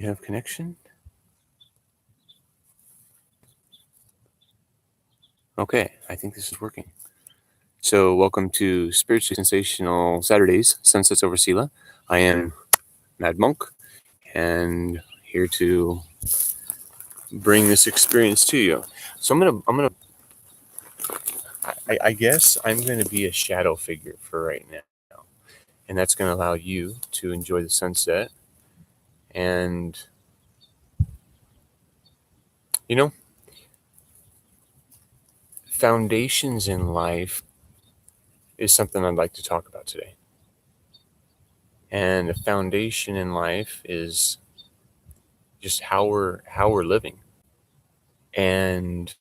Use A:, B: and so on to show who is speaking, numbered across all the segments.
A: You have connection? Okay, I think this is working. So, welcome to Spiritually Sensational Saturdays, Sunsets over Selah. I am Mad Monk, and here to bring this experience to you. So, I guess I'm gonna be a shadow figure for right now, and that's gonna allow you to enjoy the sunset. And you know, foundations in life is something I'd like to talk about today. And a foundation in life is just how we're living. And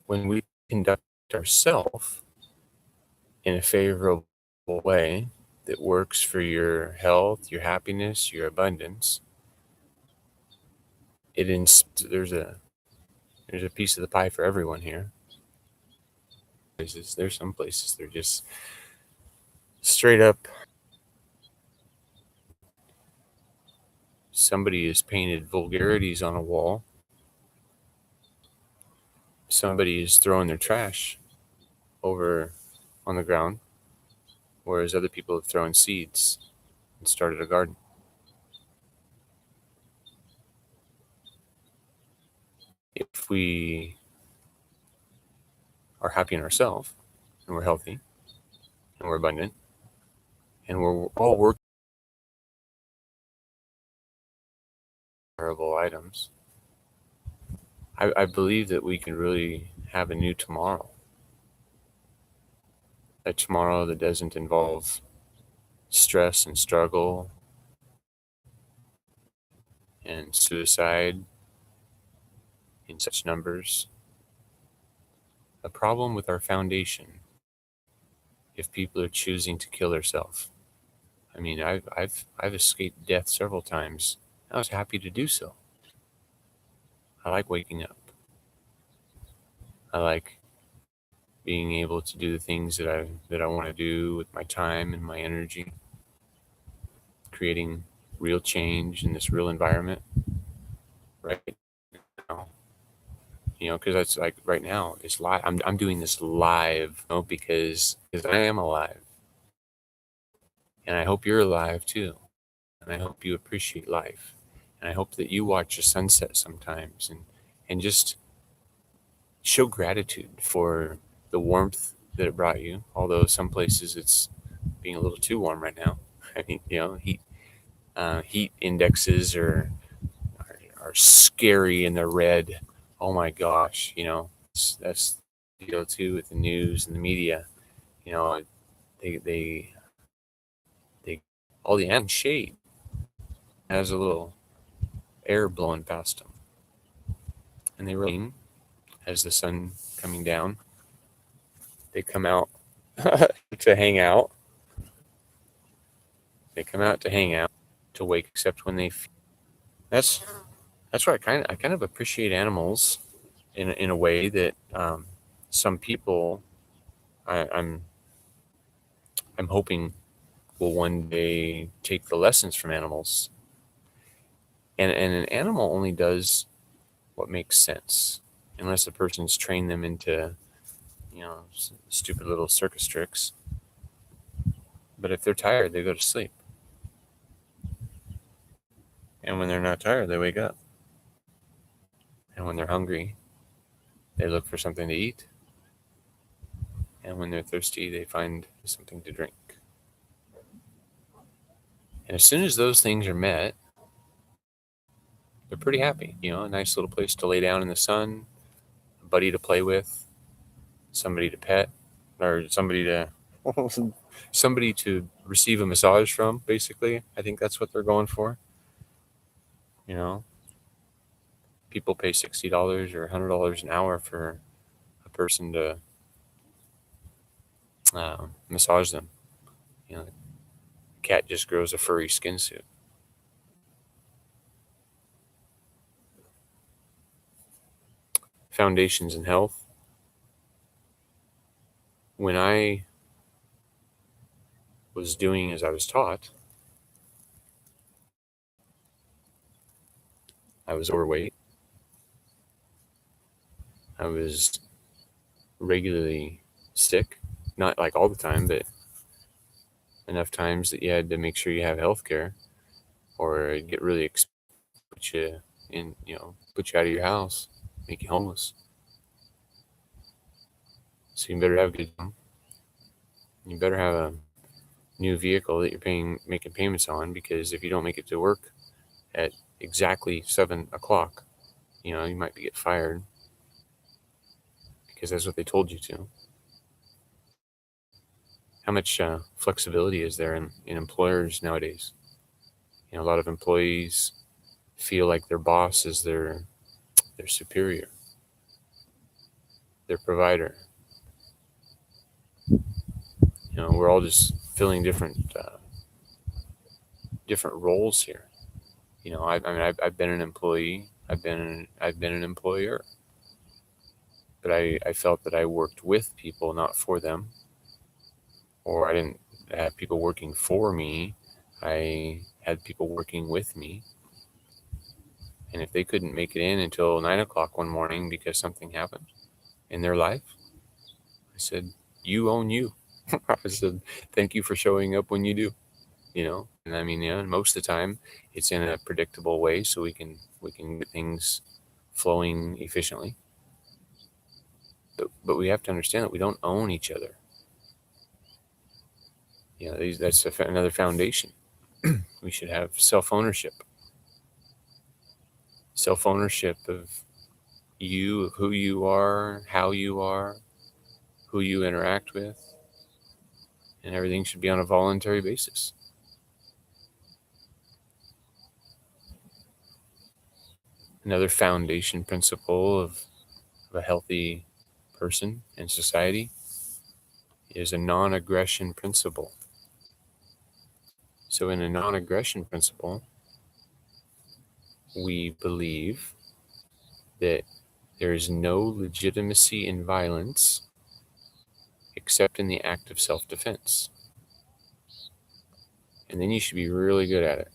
A: when we conduct ourselves in a favorable way that works for your health, your happiness, your abundance, there's a piece of the pie for everyone here. There's some places they're just straight up. Somebody has painted vulgarities on a wall. Somebody is throwing their trash over on the ground, whereas other people have thrown seeds and started a garden. If we are happy in ourselves and we're healthy and we're abundant and we're all working terrible items, I believe that we can really have a new tomorrow. A tomorrow that doesn't involve stress and struggle and suicide in such numbers. A problem with our foundation if people are choosing to kill themselves. I mean, I've escaped death several times. I was happy to do so. I like waking up. I like being able to do the things that I want to do with my time and my energy, creating real change in this real environment right now. Because that's like right now it's live. I'm doing this live, because I am alive, and I hope you're alive too, and I hope you appreciate life, and I hope that you watch a sunset sometimes and just show gratitude for the warmth that it brought you. Although some places it's being a little too warm right now. I mean, heat indexes are scary and they're red. Oh my gosh, that's the deal too with the news and the media. You know, they all the animal shade has a little air blowing past them, and they rain as the sun coming down. They come out to hang out. They come out to hang out, to wake, except when they. That's that's why I kind of appreciate animals in a way that some people I'm hoping will one day take the lessons from animals. And an animal only does what makes sense, unless a person's trained them into stupid little circus tricks. But if they're tired, they go to sleep, and when they're not tired, they wake up. And when they're hungry, they look for something to eat, and when they're thirsty, they find something to drink. And as soon as those things are met, they're pretty happy. A nice little place to lay down in the sun, a buddy to play with, somebody to pet, or somebody to receive a massage from. Basically, I think that's what they're going for. You know, people pay $60 or $100 an hour for a person to massage them. The cat just grows a furry skin suit. Foundations in health. When I was doing as I was taught, I was overweight. I was regularly sick, not like all the time, but enough times that you had to make sure you have health care, or it'd get really put you in, put you out of your house, make you homeless. So you better have a good job. You better have a new vehicle that you're making payments on, because if you don't make it to work at exactly 7 o'clock, you might get fired because that's what they told you to. How much flexibility is there in employers nowadays? A lot of employees feel like their boss is their superior, their provider. We're all just filling different roles here. I've been an employee. I've been an employer, but I felt that I worked with people, not for them, or I didn't have people working for me. I had people working with me, and if they couldn't make it in until 9 o'clock one morning because something happened in their life, I said, "You own you." I said, "Thank you for showing up when you do." And and most of the time it's in a predictable way, so we can get things flowing efficiently. But we have to understand that we don't own each other. That's another foundation. We should have self-ownership of you, of who you are, how you are, who you interact with, and everything should be on a voluntary basis. Another foundation principle of a healthy person and society is a non-aggression principle. So in a non-aggression principle, we believe that there is no legitimacy in violence except in the act of self-defense. And then you should be really good at it.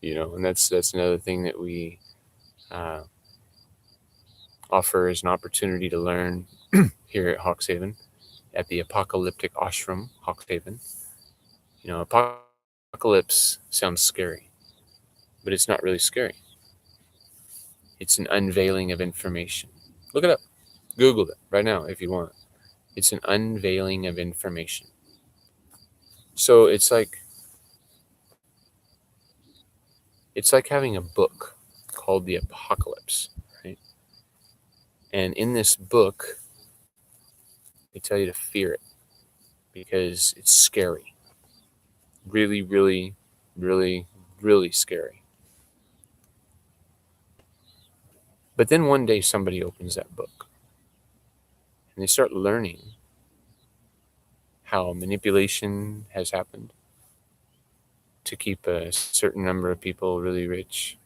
A: And that's another thing that we offer as an opportunity to learn here at Hawkshaven, at the Apocalyptic Ashram, Hawkshaven. Apocalypse sounds scary, but it's not really scary. It's an unveiling of information. Look it up. Google it right now if you want. It's an unveiling of information. So it's like having a book called The Apocalypse, right? And in this book, they tell you to fear it because it's scary. Really, really, really, really scary. But then one day somebody opens that book and they start learning how manipulation has happened to keep a certain number of people really rich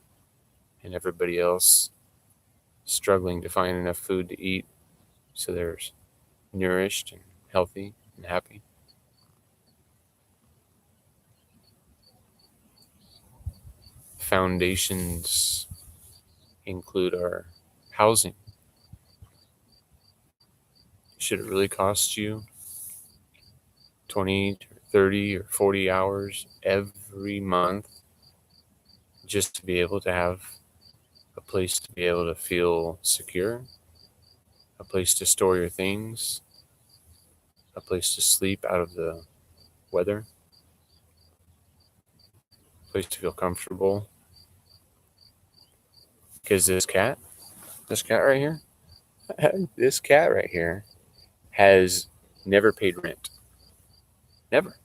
A: and everybody else struggling to find enough food to eat so they're nourished and healthy and happy. Foundations include our housing. Should it really cost you 20 or 30 or 40 hours every month just to be able to have a place to be able to feel secure, a place to store your things, a place to sleep out of the weather, a place to feel comfortable? Because this cat right here, this cat right here has never paid rent. Never.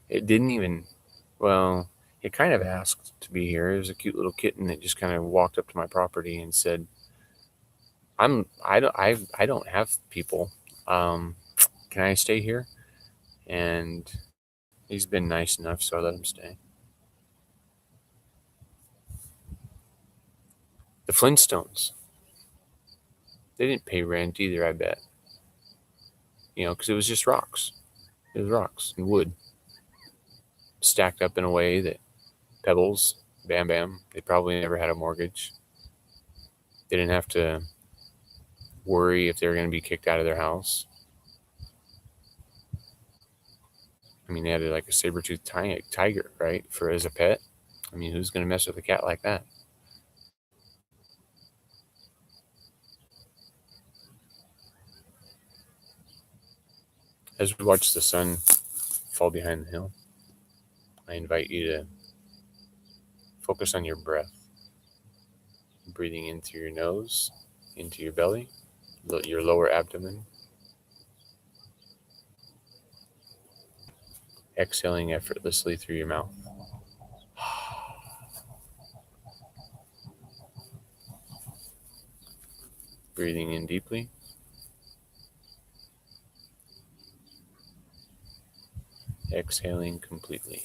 A: It didn't even, well, it kind of asked to be here. It was a cute little kitten that just kind of walked up to my property and said, I don't have people. Can I stay here? And he's been nice enough, so I let him stay. The Flintstones, they didn't pay rent either, I bet. Because it was just rocks. It was rocks and wood stacked up in a way that pebbles bam, bam. They probably never had a mortgage. They didn't have to worry if they were going to be kicked out of their house. I mean, they had like a saber-toothed tiger, right, for as a pet. I mean, who's going to mess with a cat like that? As we watch the sun fall behind the hill, I invite you to focus on your breath, breathing in through your nose, into your belly, your lower abdomen, exhaling effortlessly through your mouth. Breathing in deeply, exhaling completely.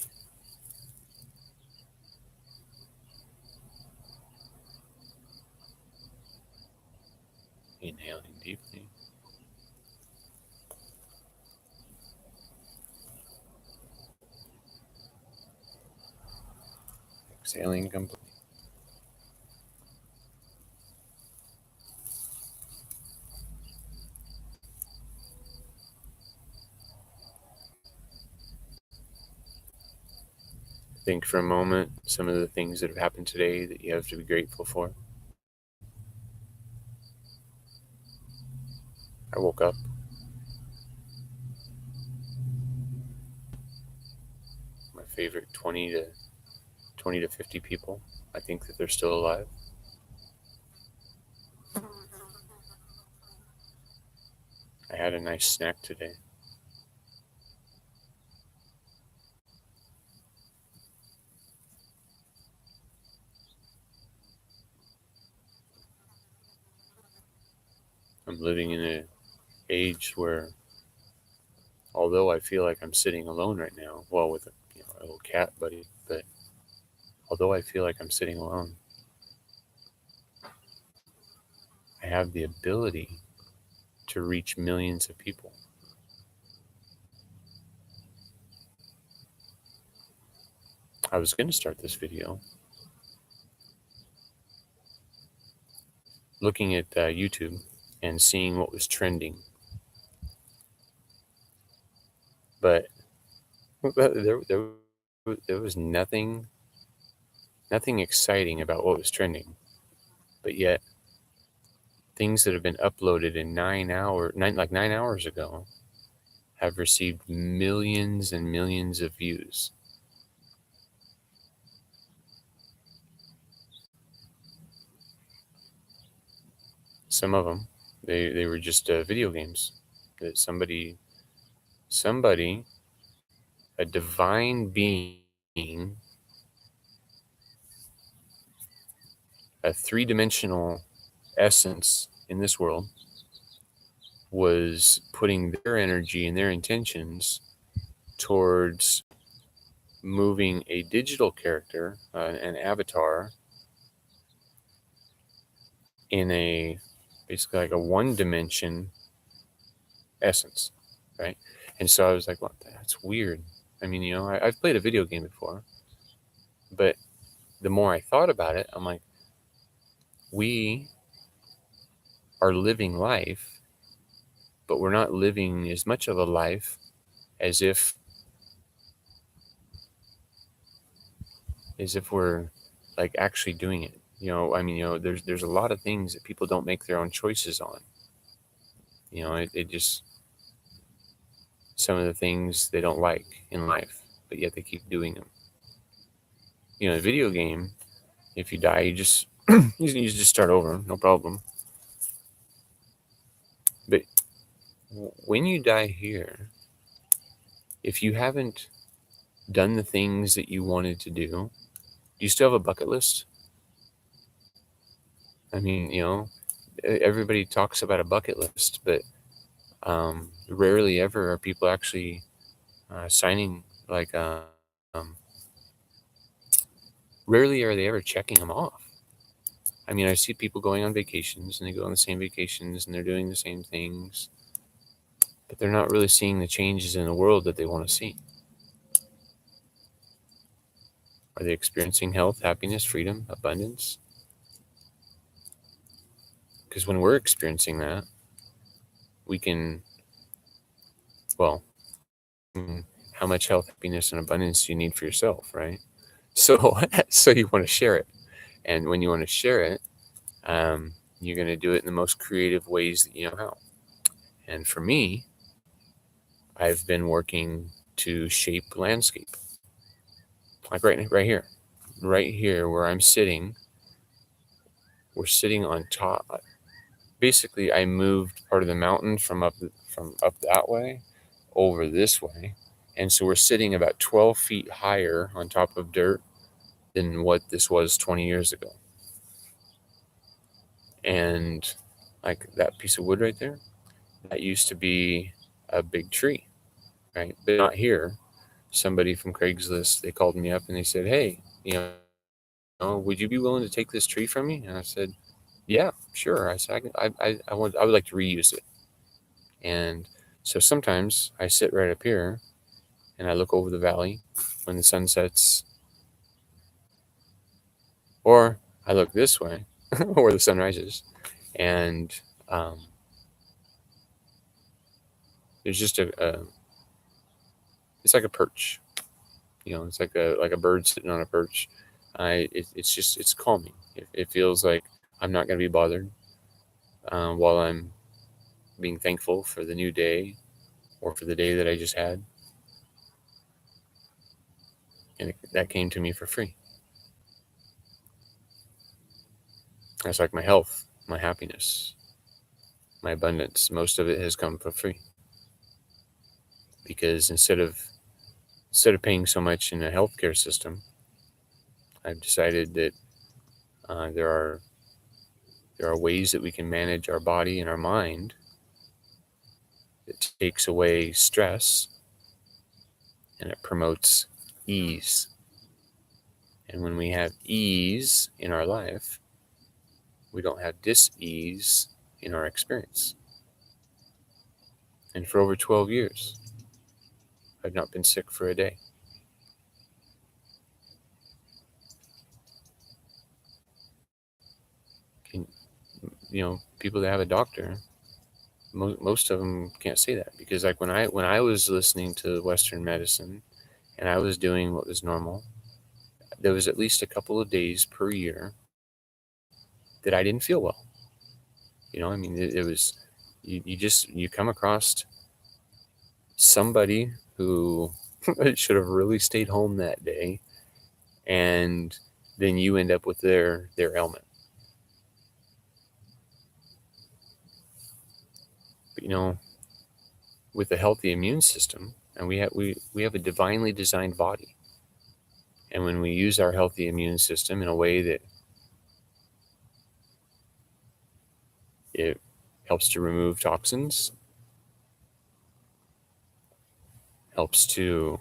A: Inhaling deeply, exhaling completely. Think for a moment some of the things that have happened today that you have to be grateful for. I woke up. My favorite 20 to 50 people. I think that they're still alive. I had a nice snack today. I'm living in an age where, although I feel like I'm sitting alone right now, well, with a little cat buddy, but although I feel like I'm sitting alone, I have the ability to reach millions of people. I was going to start this video looking at YouTube and seeing what was trending, but there was nothing exciting about what was trending. But yet, things that have been uploaded in 9 hours ago have received millions and millions of views. Some of them, they were just video games that somebody, a divine being, a three-dimensional essence in this world, was putting their energy and their intentions towards moving a digital character, an avatar, in a basically like a one dimension essence, right? And so I was like, well, that's weird. I mean, I've played a video game before, but the more I thought about it, I'm like, we are living life, but we're not living as much of a life as if we're like actually doing it. I mean, there's a lot of things that people don't make their own choices on. It just, some of the things they don't like in life, but yet they keep doing them. A video game, if you die, you just you just start over, no problem. But when you die here, if you haven't done the things that you wanted to do you still have a bucket list? I mean, everybody talks about a bucket list, but rarely ever are people actually signing, like, rarely are they ever checking them off. I mean, I see people going on vacations and they go on the same vacations and they're doing the same things, but they're not really seeing the changes in the world that they want to see. Are they experiencing health, happiness, freedom, abundance? Because when we're experiencing that, we can, well, how much health, happiness, and abundance do you need for yourself, right? So, so you want to share it. And when you want to share it, you're going to do it in the most creative ways that you know how. And for me, I've been working to shape landscape, like right here where I'm sitting. We're sitting on top. Basically, I moved part of the mountain from up that way over this way, and so we're sitting about 12 feet higher on top of dirt than what this was 20 years ago. And like that piece of wood right there, that used to be a big tree, right? But not here. Somebody from Craigslist, they called me up and they said, "Hey, would you be willing to take this tree from me?" And I said, "Yeah, sure." I said, I would like to reuse it." And so sometimes I sit right up here and I look over the valley when the sun sets, or I look this way where the sun rises, and um, there's just it's like a perch, it's like a bird sitting on a perch. It's calming. It feels like I'm not going to be bothered while I'm being thankful for the new day or for the day that I just had, and that came to me for free. That's like my health, my happiness, my abundance. Most of it has come for free because instead of paying so much in a healthcare system, I've decided that there are ways that we can manage our body and our mind that takes away stress and it promotes ease. And when we have ease in our life, we don't have dis-ease in our experience. And for over 12 years, I've not been sick for a day. Can, people that have a doctor, most of them can't say that, because like when I was listening to Western medicine and I was doing what was normal, there was at least a couple of days per year that I didn't feel well. I mean, it was you come across somebody who should have really stayed home that day, and then you end up with their ailment. But with a healthy immune system, and we have a divinely designed body, and when we use our healthy immune system in a way that it helps to remove toxins, helps to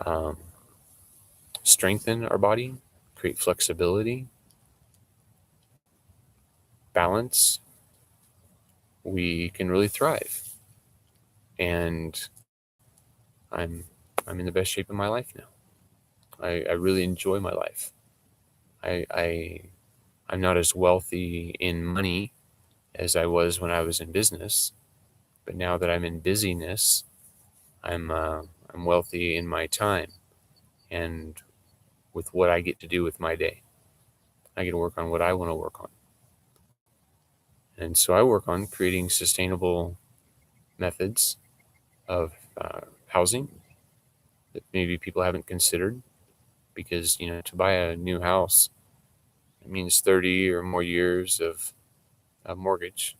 A: um, strengthen our body, create flexibility, balance, we can really thrive. And I'm in the best shape of my life now. I really enjoy my life. I'm not as wealthy in money as I was when I was in business, but now that I'm in busyness, I'm wealthy in my time and with what I get to do with my day. I get to work on what I want to work on. And so I work on creating sustainable methods of housing that maybe people haven't considered, because, to buy a new house, it means 30 or more years of a mortgage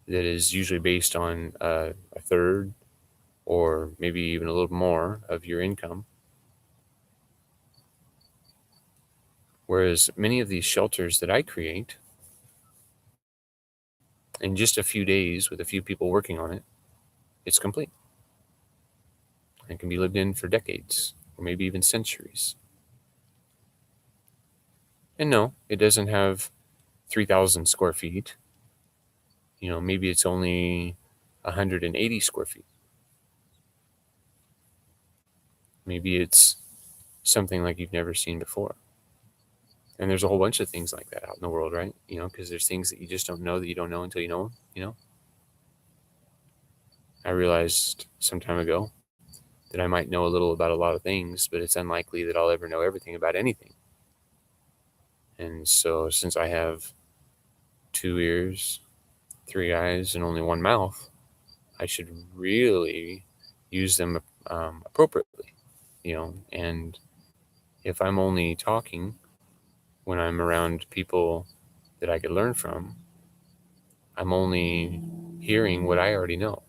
A: that is usually based on a third or maybe even a little more of your income. Whereas many of these shelters that I create, in just a few days with a few people working on it, it's complete and can be lived in for decades or maybe even centuries. And no, it doesn't have 3,000 square feet. Maybe it's only 180 square feet. Maybe it's something like you've never seen before. And there's a whole bunch of things like that out in the world, right? Because there's things that you just don't know that you don't know until you know them. I realized some time ago that I might know a little about a lot of things, but it's unlikely that I'll ever know everything about anything. And so, since I have 2 ears, 3 eyes, and only one mouth, I should really use them appropriately, And if I'm only talking when I'm around people that I could learn from, I'm only hearing what I already know.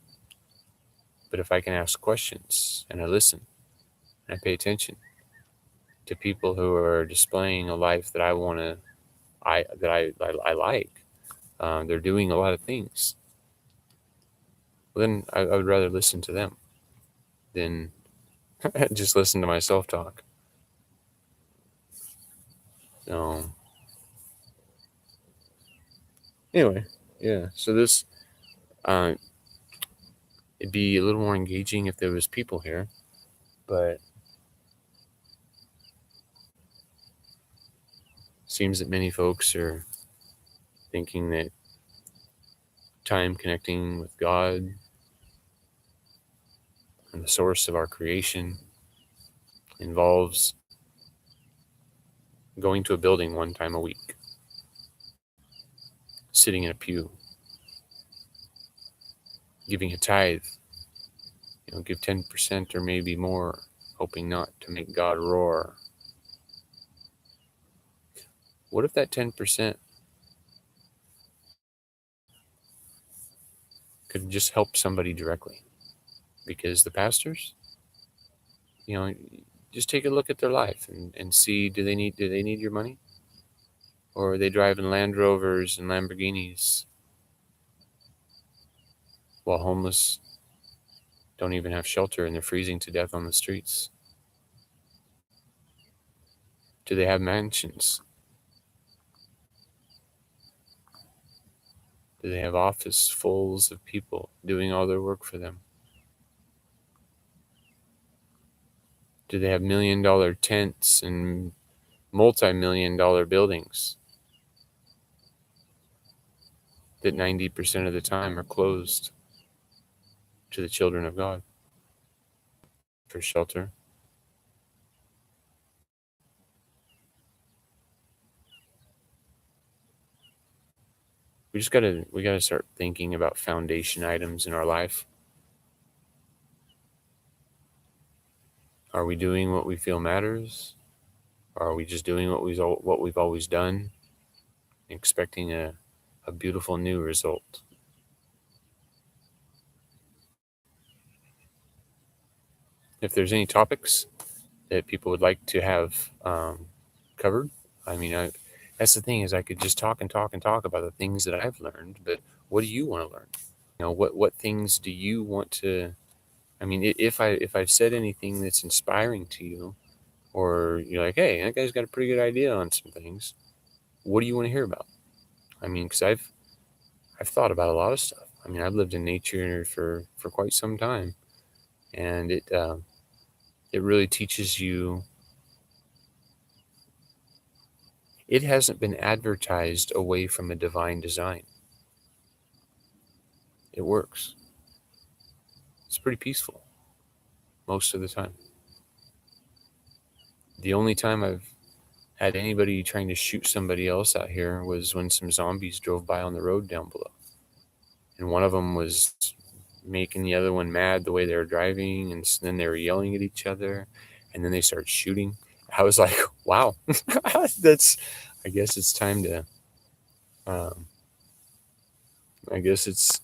A: But if I can ask questions and I listen and I pay attention to people who are displaying a life that I want to, I like, they're doing a lot of things. Well, then I would rather listen to them than just listen to myself talk. So anyway, yeah. So this, uh, it'd be a little more engaging if there was people here, but seems that many folks are thinking that time connecting with God and the source of our creation involves going to a building one time a week, sitting in a pew, giving a tithe, give 10% or maybe more, hoping not to make God roar. What if that 10% could just help somebody directly? Because the pastors, just take a look at their life and see, do they need your money? Or are they driving Land Rovers and Lamborghinis while homeless don't even have shelter and they're freezing to death on the streets? Do they have mansions? Do they have office fulls of people doing all their work for them? Do they have $1 million tents and multi-million-dollar buildings that 90% of the time are closed to the children of God for shelter? We gotta start thinking about foundation items in our life. Are we doing what we feel matters? Or are we just doing what we've always done, expecting a beautiful new result? If there's any topics that people would like to have covered, I mean, that's the thing, is I could just talk and talk and talk about the things that I've learned, but what do you want to learn? What things do you want to? I mean, if I've said anything that's inspiring to you, or you're like, hey, that guy's got a pretty good idea on some things, what do you want to hear about? I mean, because I've thought about a lot of stuff. I mean, I've lived in nature for quite some time, and it really teaches you. It hasn't been advertised away from a divine design. It works. It's pretty peaceful most of the time. The only time I've had anybody trying to shoot somebody else out here was when some zombies drove by on the road down below. And one of them was making the other one mad the way they were driving, and then they were yelling at each other, and then they started shooting. I was like, wow, I guess it's time to, I guess it's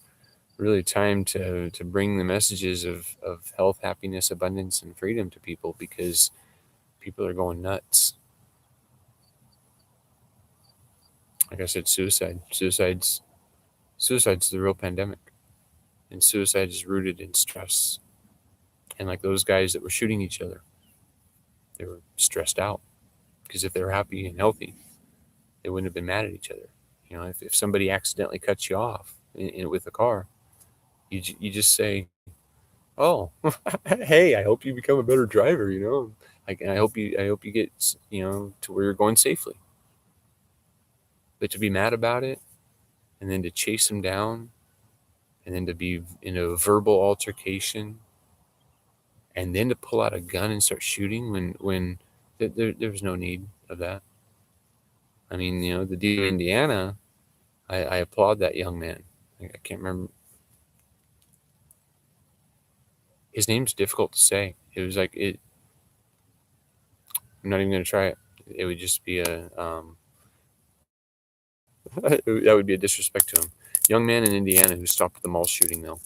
A: really time to bring the messages of health, happiness, abundance, and freedom to people, because people are going nuts. Like I said, suicide's the real pandemic, and suicide is rooted in stress. And like those guys that were shooting each other, they were stressed out, because if they were happy and healthy, they wouldn't have been mad at each other. If somebody accidentally cuts you off with a car, you just say, oh, hey, I hope you become a better driver, Like, and I hope you get, to where you're going safely. But to be mad about it, and then to chase them down, and then to be in a verbal altercation, and then to pull out a gun and start shooting when there was no need of that. I mean, the deal in Indiana, I applaud that young man. I can't remember. His name's difficult to say. It was like it. I'm not even gonna try it. It would just be a that would be a disrespect to him. Young man in Indiana who stopped the mall shooting though.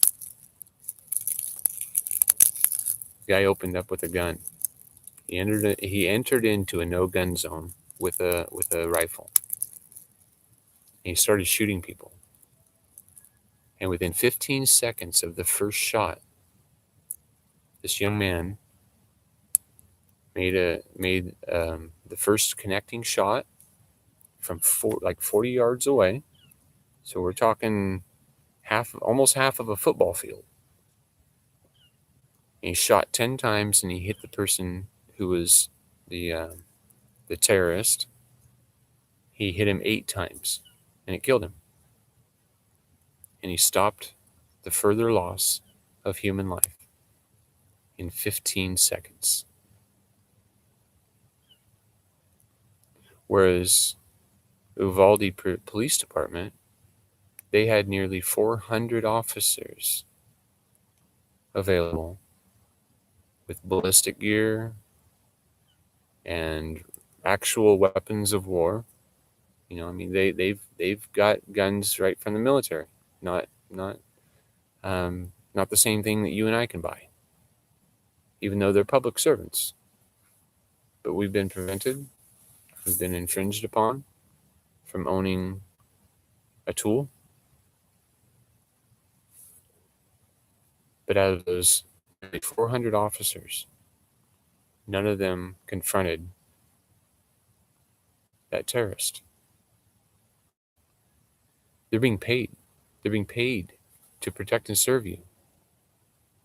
A: The guy opened up with a gun. He entered into a no gun zone with a rifle. And he started shooting people. And within 15 seconds of the first shot, this young man made the first connecting shot from 40 yards away. So we're talking almost half of a football field. And he shot 10 times, and he hit the person who was the terrorist. He hit him 8 times, and it killed him. And he stopped the further loss of human life in 15 seconds. Whereas Uvalde Police Department, they had nearly 400 officers available with ballistic gear and actual weapons of war. I mean, they've got guns right from the military, not the same thing that you and I can buy, even though they're public servants. But we've been prevented, we've been infringed upon from owning a tool. But out of those 400 officers, none of them confronted that terrorist. They're being paid. They're being paid to protect and serve you.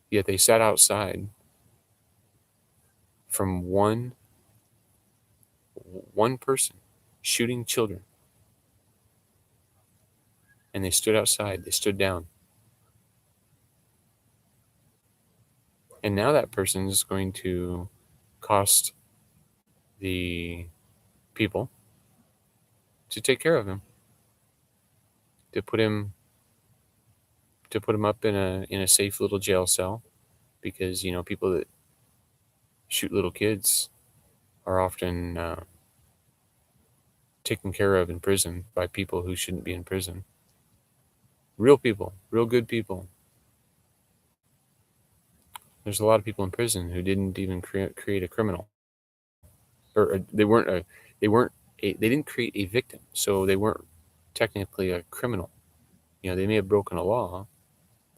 A: Yet they sat outside from one person shooting children. And they stood outside. They stood down. And now that person is going to cost the people to take care of him, to put him up in a safe little jail cell, because people that shoot little kids are often taken care of in prison by people who shouldn't be in prison. Real people, real good people. There's a lot of people in prison who didn't even create a criminal, or they didn't create a victim, so they weren't technically a criminal. They may have broken a law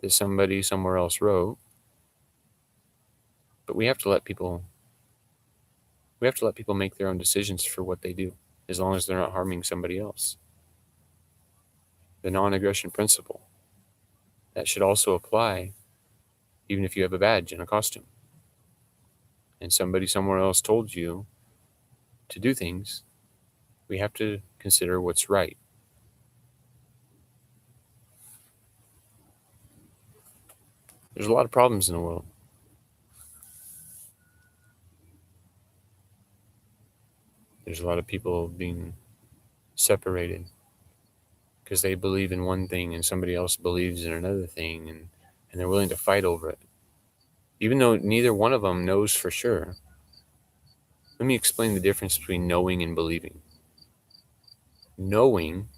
A: that somebody somewhere else wrote, but we have to let people make their own decisions for what they do, as long as they're not harming somebody else. The non-aggression principle, that should also apply even if you have a badge and a costume and somebody somewhere else told you to do things. We have to consider what's right. There's a lot of problems in the world. There's a lot of people being separated because they believe in one thing and somebody else believes in another thing, and they're willing to fight over it, even though neither one of them knows for sure. Let me explain the difference between knowing and believing. Knowing,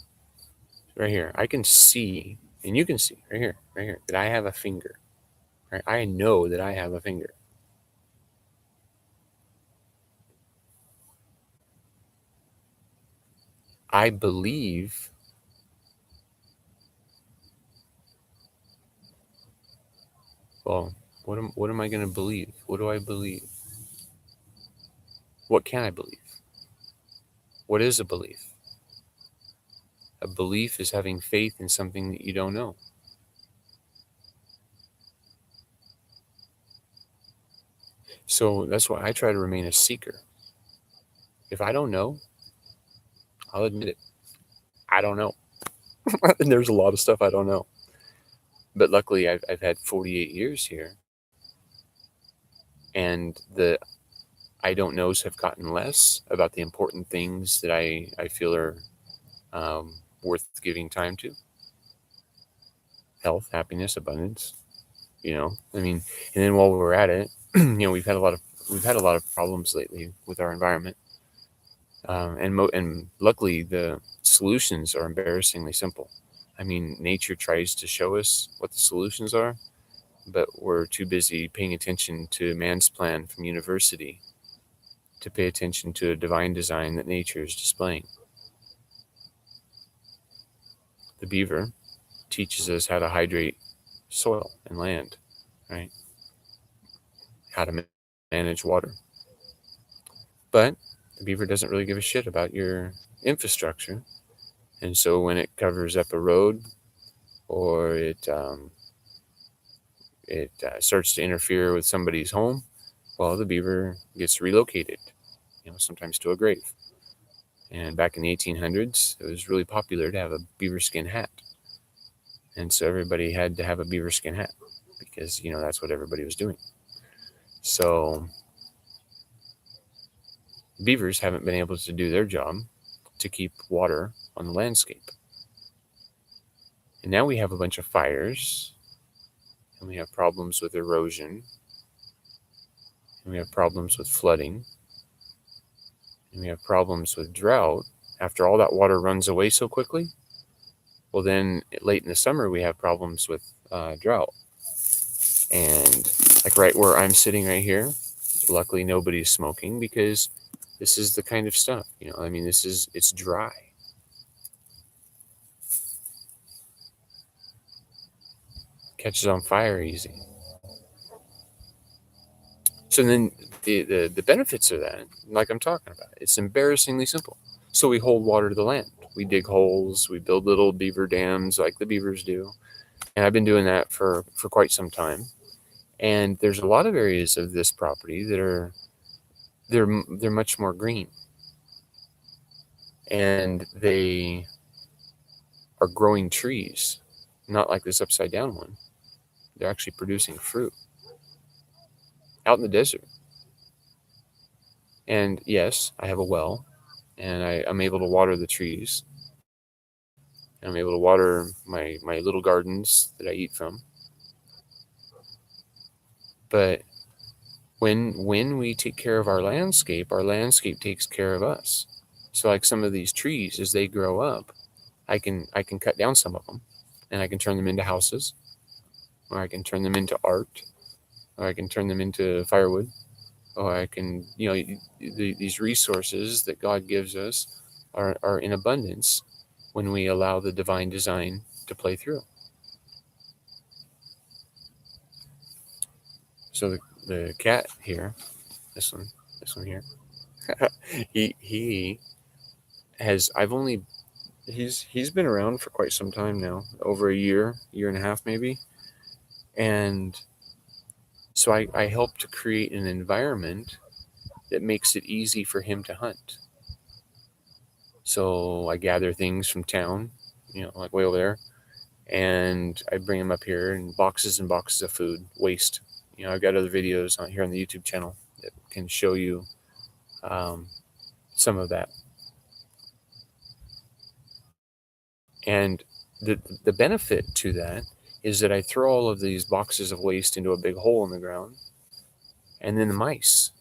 A: right here, I can see, and you can see right here, that I have a finger. Right? I know that I have a finger. I believe well, what am I going to believe? What do I believe? What can I believe? What is a belief? A belief is having faith in something that you don't know. So that's why I try to remain a seeker. If I don't know, I'll admit it. I don't know. And there's a lot of stuff I don't know. But luckily, I've had 48 years here, and the I don't knows have gotten less about the important things that I feel are worth giving time to: health, happiness, abundance. I mean, and then while we're at it, we've had a lot of problems lately with our environment, and luckily the solutions are embarrassingly simple. I mean, nature tries to show us what the solutions are, but we're too busy paying attention to man's plan from university to pay attention to a divine design that nature is displaying. The beaver teaches us how to hydrate soil and land, right? How to manage water. But the beaver doesn't really give a shit about your infrastructure. And so when it covers up a road, or it starts to interfere with somebody's home, well, the beaver gets relocated, sometimes to a grave. And back in the 1800s, it was really popular to have a beaver skin hat. And so everybody had to have a beaver skin hat because, that's what everybody was doing. So beavers haven't been able to do their job to keep water on the landscape. And now we have a bunch of fires, and we have problems with erosion, and we have problems with flooding, and we have problems with drought. After all that water runs away so quickly, well, then late in the summer, we have problems with drought. And like right where I'm sitting right here, luckily nobody's smoking, because this is the kind of stuff, I mean, it's dry. Catches on fire easy. So then the benefits of that, like I'm talking about, it's embarrassingly simple. So we hold water to the land. We dig holes. We build little beaver dams like the beavers do. And I've been doing that for quite some time. And there's a lot of areas of this property that are they're much more green, and they are growing trees, not like this upside down one. They're actually producing fruit out in the desert. And yes, I have a well, and I'm able to water the trees. And I'm able to water my little gardens that I eat from. But when we take care of our landscape takes care of us. So like some of these trees, as they grow up, I can cut down some of them, and I can turn them into houses, or I can turn them into art, or I can turn them into firewood, or I can, these resources that God gives us are in abundance when we allow the divine design to play through. So the cat here, this one here, he has, he's been around for quite some time now, over a year and a half maybe. And so I help to create an environment that makes it easy for him to hunt. So I gather things from town, like way over there, and I bring him up here in boxes and boxes of food, waste. I've got other videos on here on the YouTube channel that can show you some of that. And the benefit to that is that I throw all of these boxes of waste into a big hole in the ground, and then the mice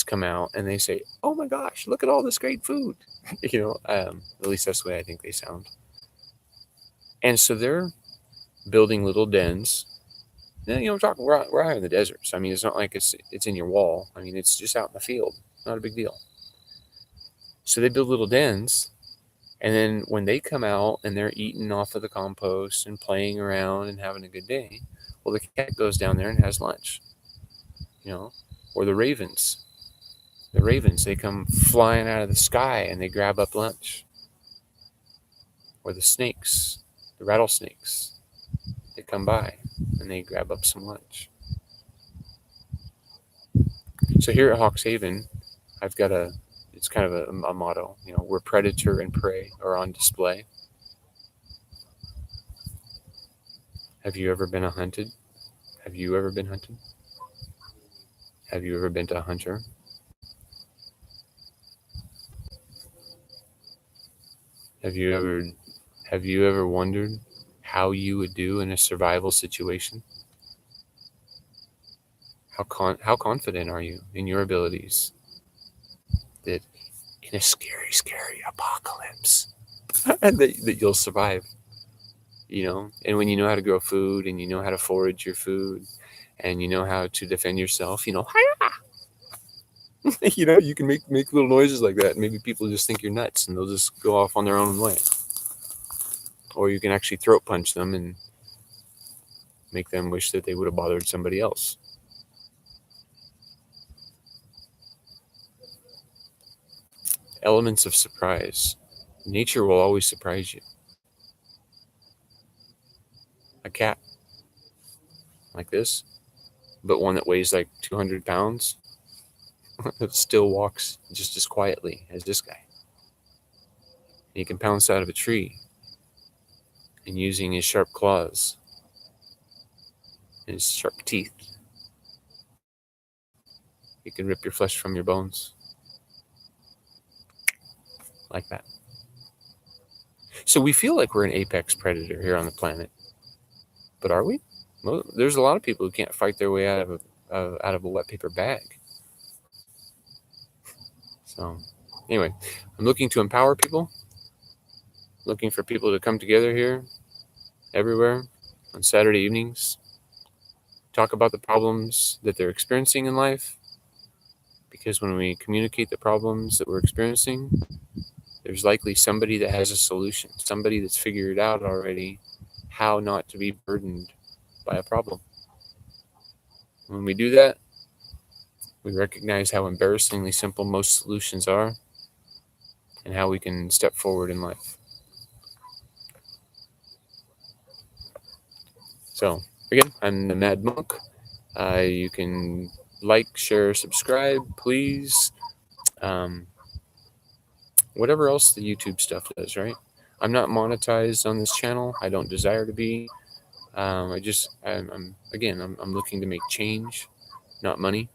A: come out and they say, "Oh my gosh, look at all this great food." At least that's the way I think they sound. And so they're building little dens. Then, we're talking, we're out in the desert. So, I mean, it's not like it's in your wall. I mean, it's just out in the field. Not a big deal. So they build little dens. And then when they come out and they're eating off of the compost and playing around and having a good day, well, the cat goes down there and has lunch. Or the ravens. The ravens, they come flying out of the sky and they grab up lunch. Or the snakes, the rattlesnakes, they come by and they grab up some lunch. So here at Hawks Haven, I've got it's kind of a motto, where predator and prey are on display. Have you ever been hunted? Have you ever been hunted? Have you ever been to a hunter? Have you ever have you ever wondered how you would do in a survival situation? How confident are you in your abilities that in a scary apocalypse that you'll survive? And when you know how to grow food and you know how to forage your food and you know how to defend yourself, you can make little noises like that. Maybe people just think you're nuts and they'll just go off on their own way. Or you can actually throat punch them and make them wish that they would have bothered somebody else. Elements of surprise. Nature will always surprise you. A cat like this, but one that weighs like 200 pounds, still walks just as quietly as this guy. He can pounce out of a tree, and using his sharp claws, his sharp teeth, he can rip your flesh from your bones. Like that. So we feel like we're an apex predator here on the planet. But are we? Well, there's a lot of people who can't fight their way out of a wet paper bag. So anyway, I'm looking to empower people, looking for people to come together here, everywhere, on Saturday evenings, talk about the problems that they're experiencing in life. Because when we communicate the problems that we're experiencing, there's likely somebody that has a solution, somebody that's figured out already how not to be burdened by a problem. When we do that, we recognize how embarrassingly simple most solutions are and how we can step forward in life. So, again, I'm the Mad Monk. You can like, share, subscribe, please. Whatever else the YouTube stuff does, right? I'm not monetized on this channel. I don't desire to be. I'm looking to make change, not money.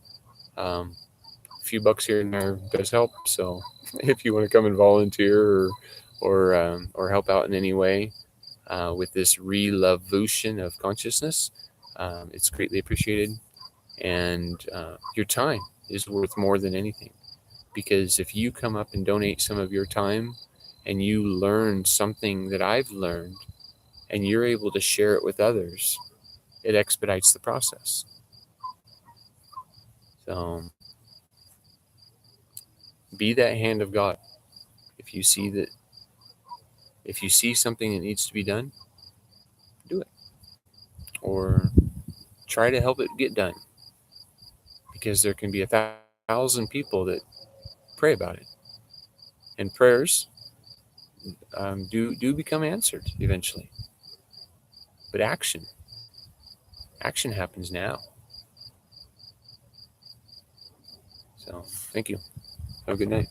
A: A few bucks here and there does help. So if you want to come and volunteer or help out in any way with this revolution of consciousness, it's greatly appreciated. And your time is worth more than anything, because if you come up and donate some of your time and you learn something that I've learned and you're able to share it with others, it expedites the process. So be that hand of God. If you see something that needs to be done, do it. Or try to help it get done. Because there can be 1,000 people that pray about it. And prayers do become answered eventually. But action happens now. So thank you. Have a good night.